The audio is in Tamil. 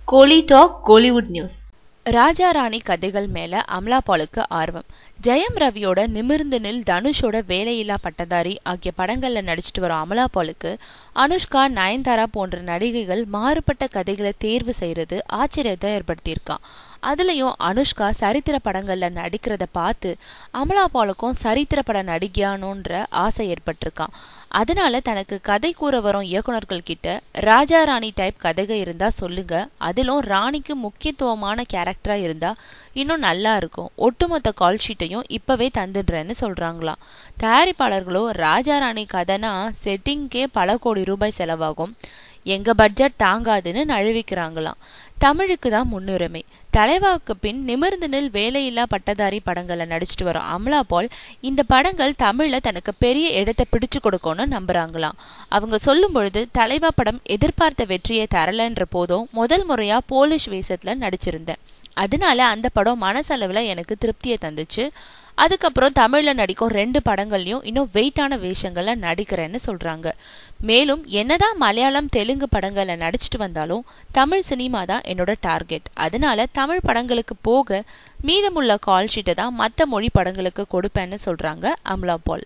கோலி டாக் கோலிவுட் நியூஸ். ராஜா ராணி கதைகள் மேல அமலா பாலுக்கு ஆர்வம். ஜெயம் ரவியோட நிமிர்ந்து நில், தனுஷோட வேலையில்லா பட்டதாரி ஆகிய படங்கள்ல நடிச்சிட்டு வரும் அமலா பாலுக்கு அனுஷ்கா, நயன்தாரா போன்ற நடிகைகள் மாறுபட்ட கதைகளை தேர்வு செய்யறது ஆச்சரியத்தை ஏற்படுத்தியிருக்கான். அதுலயும் அனுஷ்கா சரித்திர படங்கள்ல நடிக்கிறத பார்த்து அமலா பாலுக்கும் சரித்திர பட நடிகையானோன்ற ஆசை ஏற்பட்டிருக்கான். அதனால தனக்கு கதை கூற வரும் இயக்குனர்கள் கிட்ட ராஜா ராணி டைப் கதைகள் இருந்தா சொல்லுங்க, அதிலும் ராணிக்கு முக்கியத்துவமான கேரக்டரா இருந்தா இன்னும் நல்லா இருக்கும், ஒட்டுமொத்த கால் ஷீட்டையும் இப்பவே தந்துடுறேன்னு சொல்றாங்களாம். தயாரிப்பாளர்களோ ராஜா ராணி கதைனா செட்டிங்கே பல கோடி ரூபாய் செலவாகும், எங்க பட்ஜெட் தாங்காதுன்னு நழுவிக்கிறாங்களாம். தமிழுக்கு தான் முன்னுரிமை. தலைவாக்கு பின் நிமிர்ந்து நில், வேலையில்லா பட்டதாரி படங்கள்ல நடிச்சிட்டு வரும் அமலா பால் இந்த படங்கள் தமிழ்ல தனக்கு பெரிய இடத்தை பிடிச்சு கொடுக்கும்னு நம்புறாங்களாம். அவங்க சொல்லும் பொழுது, தலைவா படம் எதிர்பார்த்த வெற்றியை தரலன்ற போதும் முதல் முறையா போலிஷ் வேஷத்துல நடிச்சிருந்தேன், அதனால அந்த படம் மனசளவுல எனக்கு திருப்தியை தந்துச்சு. அதுக்கப்புறம் தமிழ்ல நடிக்கும் 2 படங்கள்லயும் இன்னும் வெயிட்டான வேஷங்கள்ல நடிக்கிறேன்னு சொல்றாங்க. மேலும் என்னதான் மலையாளம், தெலுங்கு படங்கள்ல நடிச்சிட்டு வந்தாலும் தமிழ் சினிமா தான் என்னோட டார்கெட், அதனால தமிழ் படங்களுக்கு போக மீதமுள்ள கால் ஷீட்டை தான் மற்ற மொழி படங்களுக்கு கொடுப்பேன்னு சொல்றாங்க அமலா பால்.